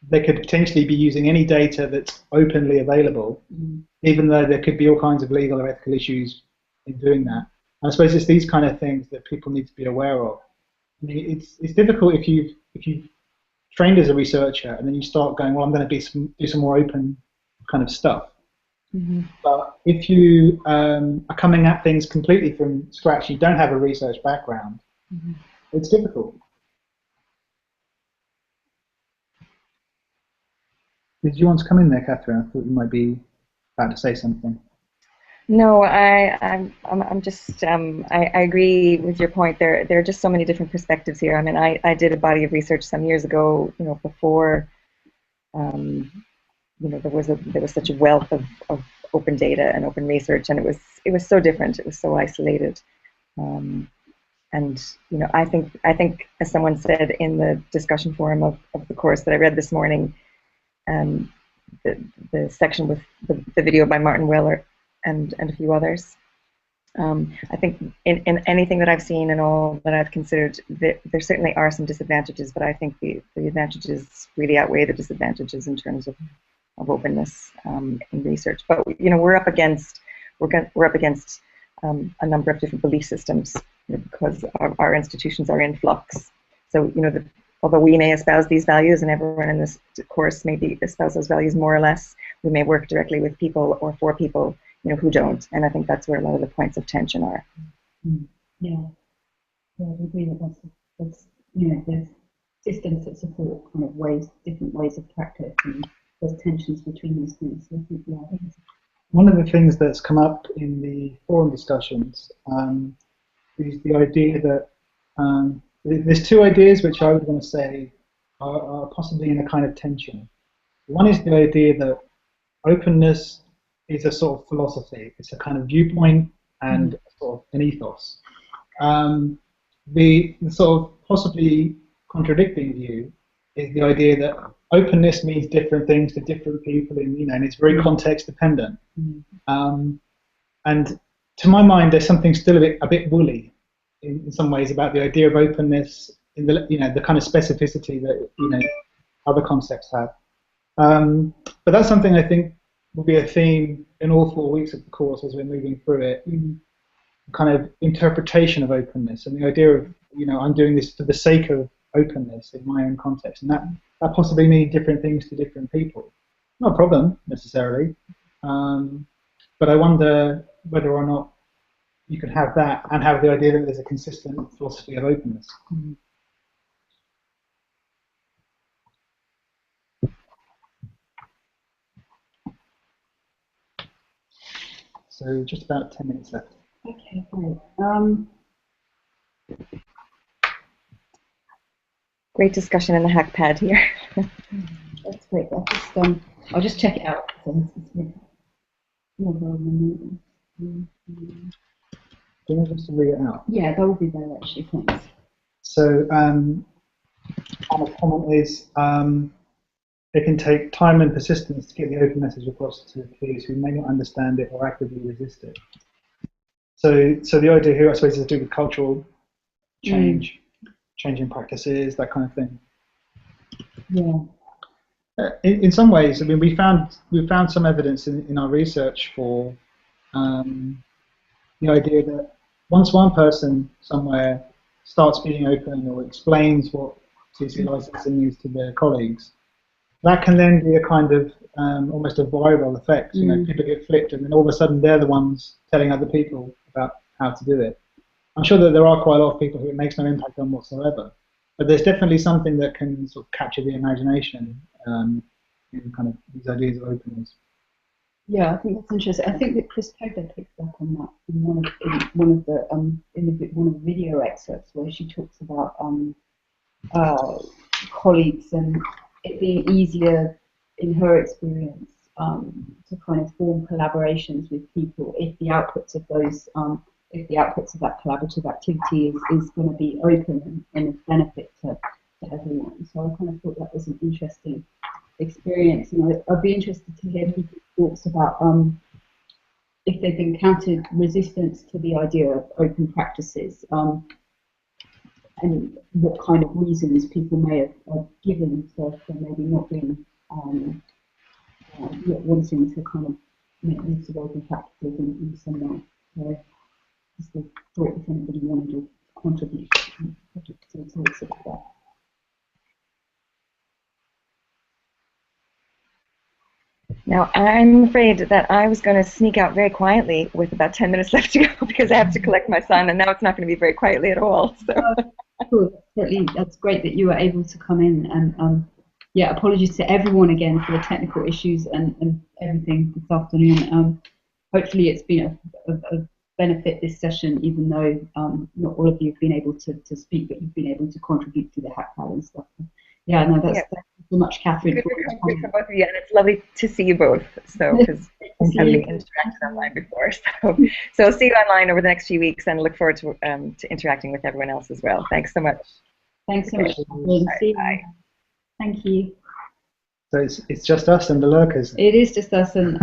they could potentially be using any data that's openly available, even though there could be all kinds of legal or ethical issues in doing that. And I suppose it's these kind of things that people need to be aware of. I mean, it's difficult if you've trained as a researcher and then you start going, well, I'm going to do some more open kind of stuff. Mm-hmm. But if you are coming at things completely from scratch, you don't have a research background, it's difficult. Did you want to come in there, Catherine? I thought you might be about to say something. No, I'm just I agree with your point. There are just so many different perspectives here. I mean, I did a body of research some years ago, before there was such a wealth of open data and open research, and it was so different. It was so isolated, and I think as someone said in the discussion forum of the course that I read this morning, the section with the video by Martin Weller and a few others. I think in anything that I've seen and all that I've considered, there certainly are some disadvantages, but I think the advantages really outweigh the disadvantages in terms of openness in research. But we're up against a number of different belief systems because our institutions are in flux. So although we may espouse these values, and everyone in this course may espouse those values more or less, we may work directly with people or for people who don't, and I think that's where a lot of the points of tension are. Yeah, I agree that that's there's systems that support kind of different ways of practice, and there's tensions between these things. So I think, one of the things that's come up in the forum discussions is the idea that there's two ideas which I would want to say are possibly in a kind of tension. One is the idea that openness is a sort of philosophy. It's a kind of viewpoint and sort of an ethos. The sort of possibly contradicting view is the idea that openness means different things to different people, and it's very context dependent. And to my mind, there's something still a bit woolly in some ways about the idea of openness in the kind of specificity that other concepts have. But that's something I think will be a theme in all 4 weeks of the course as we're moving through it. Kind of interpretation of openness and the idea of I'm doing this for the sake of openness in my own context, and that possibly means different things to different people. Not a problem necessarily, but I wonder whether or not you can have that and have the idea that there's a consistent philosophy of openness. So just about 10 minutes left. Okay, great. Great discussion in the hack pad here. That's great. I'll just check it out. Do you want us to read it out? Yeah, that will be there actually. Thanks. So, and a comment is it can take time and persistence to get the open message across to peers who may not understand it or actively resist it. So the idea here, I suppose, is to do with cultural change, changing practices, that kind of thing. Yeah. In some ways, I mean, we found some evidence in our research for the idea that once one person somewhere starts being open or explains what CC licensing is to their colleagues, that can then be a kind of almost a viral effect. People get flipped, and then all of a sudden they're the ones telling other people about how to do it. I'm sure that there are quite a lot of people who it makes no impact on whatsoever, but there's definitely something that can sort of capture the imagination in kind of these ideas of openness. Yeah, I think that's interesting. I think that Chris Tober picked up on that in one of the video excerpts where she talks about colleagues and it being easier in her experience to kind of form collaborations with people if the outputs of those of that collaborative activity is going to be open and of benefit to everyone. So I kind of thought that was an interesting experience. I'd be interested to hear people's thoughts about if they've encountered resistance to the idea of open practices, and what kind of reasons people may have given for maybe not being wanting to kind of make use of open practices in some way. So just a thought if anybody wanted to contribute to talks about that. Now, I'm afraid that I was going to sneak out very quietly with about 10 minutes left to go because I have to collect my son, and now it's not going to be very quietly at all. So. Cool. That's great that you were able to come in, and apologies to everyone again for the technical issues and everything this afternoon. Hopefully it's been a benefit this session, even though not all of you have been able to speak, but you've been able to contribute to the hackpad and stuff. Yeah, no, thank you so much, Catherine. Good for both of you, and it's lovely to see you both. So, because we haven't interacted online before, so see you online over the next few weeks, and look forward to interacting with everyone else as well. Thanks so much. Thanks so much. Bye. Thank you. So it's just us and the lurkers. It is just us and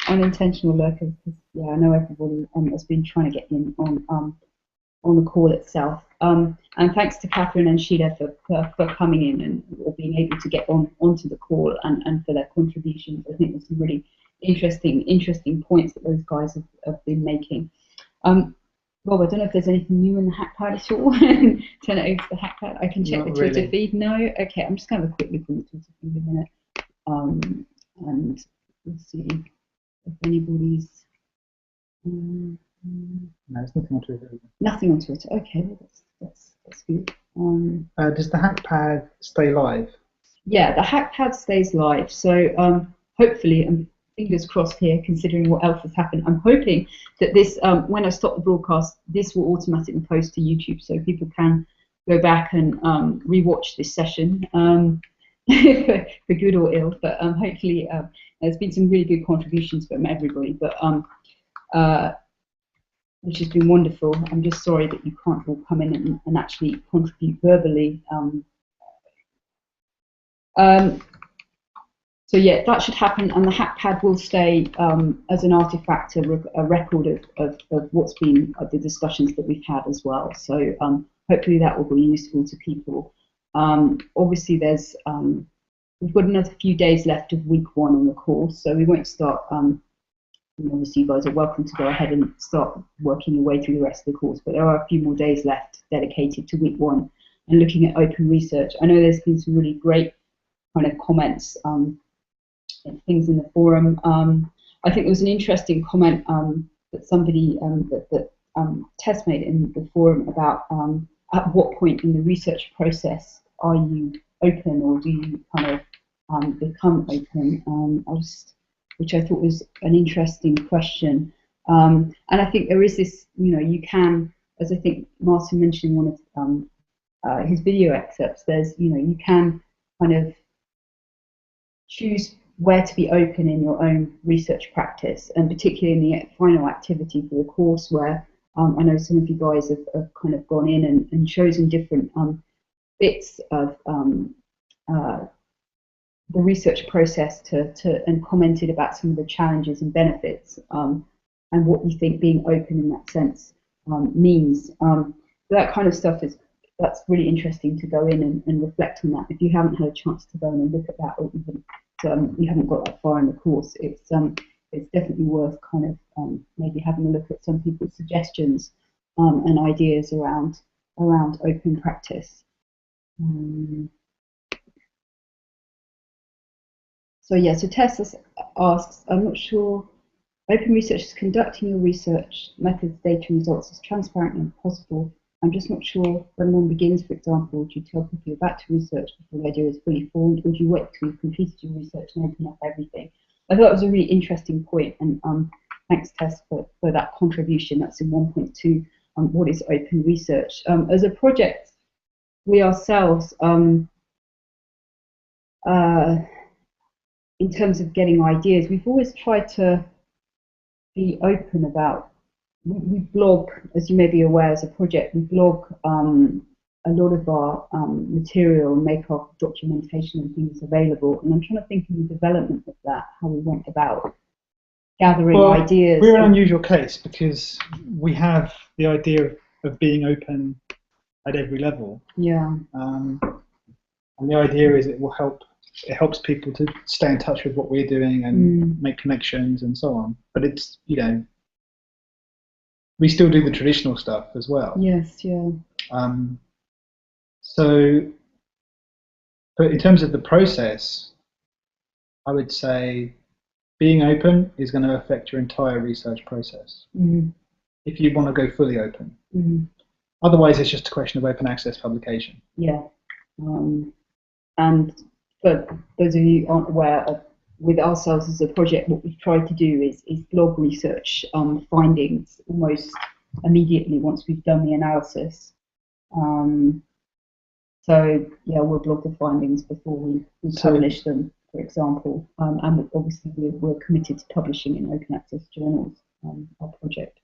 unintentional lurkers. Yeah, I know everybody has been trying to get in on the call itself. And thanks to Catherine and Sheila for coming in and being able to get onto the call and for their contributions. I think there's some really interesting points that those guys have been making. Rob, I don't know if there's anything new in the hackpad at all. Turn it over to the hackpad. I can check the Twitter feed. No? Okay, I'm just going to have a quick look on the Twitter feed in a minute. And we'll see if anybody's... no, there's nothing on Twitter. Nothing on Twitter. Okay, that's good. Does the hackpad stay live? Yeah, the hackpad stays live. So hopefully, and fingers crossed here, considering what else has happened, I'm hoping that this, when I stop the broadcast, this will automatically post to YouTube, so people can go back and rewatch this session. for good or ill, but hopefully there's been some really good contributions from everybody, but which has been wonderful. I'm just sorry that you can't all come in and actually contribute verbally. So yeah, that should happen, and the hackpad will stay as an artifact, a record of what's been the discussions that we've had as well. So hopefully that will be useful to people. Obviously, we've got another few days left of week 1 on the course, so we won't start. Obviously, you guys are welcome to go ahead and start working your way through the rest of the course, but there are a few more days left dedicated to week 1 and looking at open research. I know there's been some really great kind of comments. Things in the forum. I think there was an interesting comment that somebody that Tess made in the forum about at what point in the research process are you open, or do you kind of become open? Which I thought was an interesting question. And I think there is this, you can, as I think Martin mentioned in one of his video excerpts, there's, you can kind of choose where to be open in your own research practice, and particularly in the final activity for the course, where I know some of you guys have kind of gone in and chosen different bits of the research process and commented about some of the challenges and benefits, and what you think being open in that sense means. That kind of stuff that's really interesting to go in and reflect on that. If you haven't had a chance to go in and look at that, or even you haven't got that far in the course, it's definitely worth kind of maybe having a look at some people's suggestions and ideas around open practice. So yeah, so Tess asks, I'm not sure, open research is conducting your research methods, data and results as transparently as possible. I'm just not sure when one begins, for example, do you tell people you're about to research before the idea is fully formed, or do you wait till you've completed your research and open up everything? I thought it was a really interesting point, and thanks, Tess, for that contribution. That's in 1.2, what is open research? As a project, we ourselves, in terms of getting ideas, we've always tried to be open about. We blog, as you may be aware, as a project, we blog a lot of our material and make our documentation and things available. And I'm trying to think in the development of that, how we went about gathering ideas. We're an unusual case because we have the idea of being open at every level. Yeah. And the idea is it helps people to stay in touch with what we're doing and make connections and so on. But it's, we still do the traditional stuff as well. Yes, yeah. But in terms of the process, I would say being open is going to affect your entire research process. If you want to go fully open. Otherwise, it's just a question of open access publication. Yeah. And for those of you who aren't aware of, with ourselves as a project, what we've tried to do is blog research findings almost immediately once we've done the analysis. So yeah, we'll blog the findings before we publish them, for example. And obviously we're committed to publishing in open access journals, our project.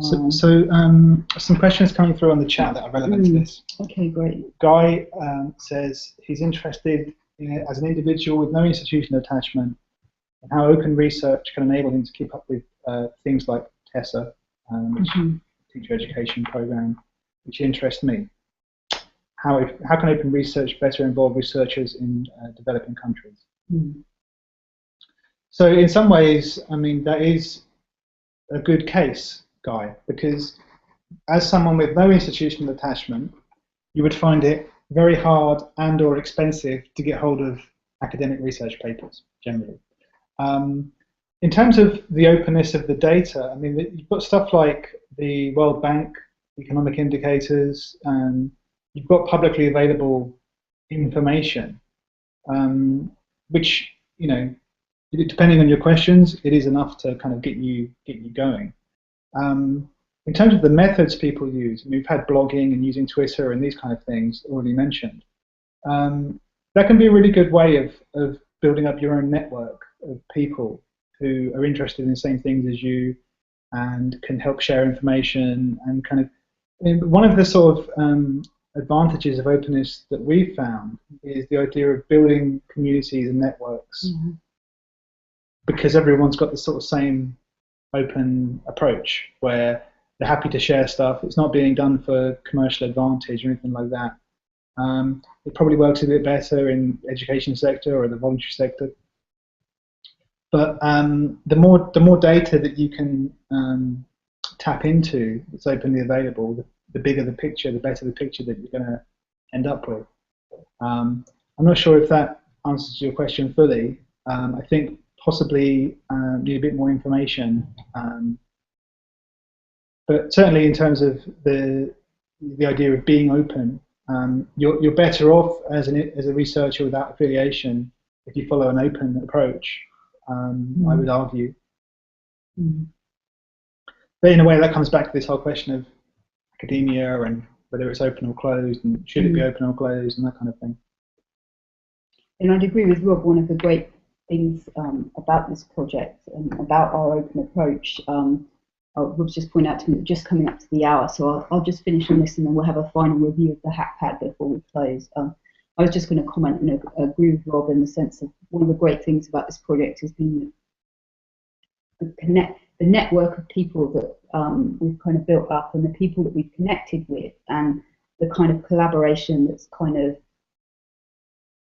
Some questions coming through on the chat that are relevant to this. Okay, great. Guy says he's interested as an individual with no institutional attachment, and how open research can enable him to keep up with things like TESA, teacher education program, which interests me. How can open research better involve researchers in developing countries? So in some ways, I mean, that is a good case, Guy, because as someone with no institutional attachment, you would find it very hard and or expensive to get hold of academic research papers, generally. In terms of the openness of the data, I mean, you've got stuff like the World Bank economic indicators, and you've got publicly available information, which, depending on your questions, it is enough to kind of get you going. In terms of the methods people use, we've had blogging and using Twitter and these kind of things already mentioned. that can be a really good way of building up your own network of people who are interested in the same things as you and can help share information and kind of. One of the sort of advantages of openness that we've found is the idea of building communities and networks, because everyone's got the sort of same open approach where they're happy to share stuff. It's not being done for commercial advantage or anything like that. It probably works a bit better in the education sector or the voluntary sector. But the more data that you can tap into that's openly available, the bigger the picture, the better the picture that you're going to end up with. I'm not sure if that answers your question fully. I think possibly need a bit more information, but certainly in terms of the idea of being open, you're better off as a researcher without affiliation if you follow an open approach. I would argue. But in a way, that comes back to this whole question of academia and whether it's open or closed, and should it be open or closed, and that kind of thing. And I'd agree with Rob. One of the great things about this project and about our open approach, Rob's just pointed out to me, just coming up to the hour, so I'll just finish on this and then we'll have a final review of the HackPad before we close. I was just going to comment and agree with Rob in the sense of one of the great things about this project has been the network of people that we've kind of built up and the people that we've connected with and the kind of collaboration that's kind of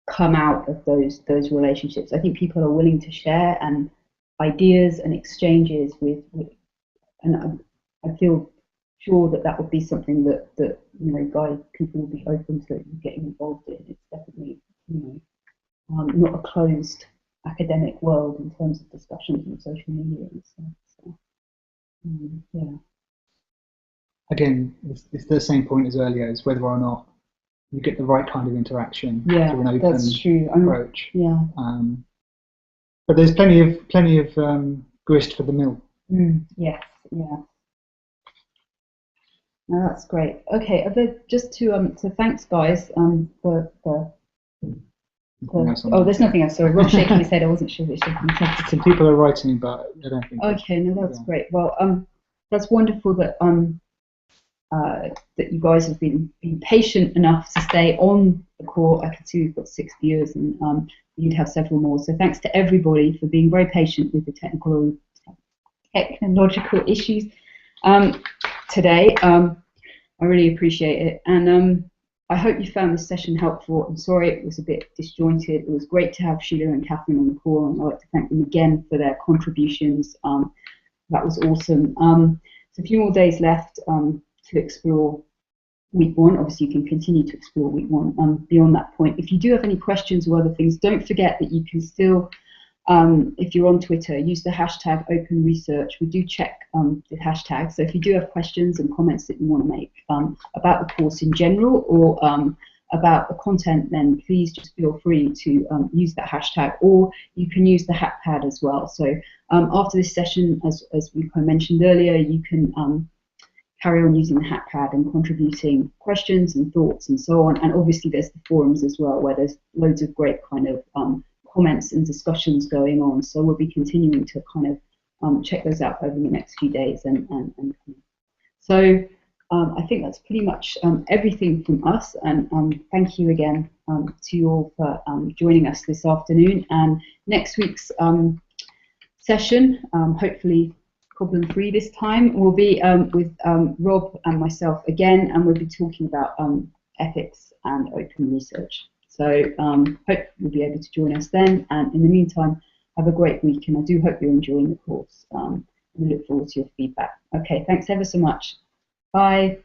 come out of those relationships. I think people are willing to share and ideas and exchanges with and I feel sure that would be something that you know, people will be open to getting involved in. It's definitely, you know, not a closed academic world in terms of discussions on social media and stuff. So, yeah. Again, it's the same point as earlier, is whether or not you get the right kind of interaction through an open that's true. approach. Yeah. But there's plenty of grist for the mill. Yes. Yeah. No, that's great. Okay, just to thanks guys for there's nothing else. Sorry, Rob's shaking his head. I wasn't sure if it's shaking his head. Some people are writing, but I don't think. Okay, no, that's great. Well, that's wonderful that that you guys have been patient enough to stay on the call. I can see we've got 6 viewers, and you'd have several more. So thanks to everybody for being very patient with the technological issues today. I really appreciate it, and I hope you found this session helpful. I'm sorry it was a bit disjointed. It was great to have Sheila and Catherine on the call, and I'd like to thank them again for their contributions. That was awesome. So a few more days left to explore week 1. Obviously, you can continue to explore week 1 beyond that point. If you do have any questions or other things, don't forget that you can still, if you're on Twitter, use the hashtag #OpenResearch. We do check the hashtag, so if you do have questions and comments that you want to make about the course in general or about the content, then please just feel free to use that hashtag, or you can use the HackPad as well. So after this session, as we mentioned earlier, you can carry on using the HackPad and contributing questions and thoughts and so on. And obviously there's the forums as well, where there's loads of great kind of comments and discussions going on. So we'll be continuing to kind of check those out over the next few days. So I think that's pretty much everything from us. And thank you again to you all for joining us this afternoon. And next week's session, hopefully problem-free this time, will be with Rob and myself again, and we'll be talking about ethics and open research. So hope you'll be able to join us then, and in the meantime, have a great week, and I do hope you're enjoying the course. We look forward to your feedback. Okay, thanks ever so much. Bye.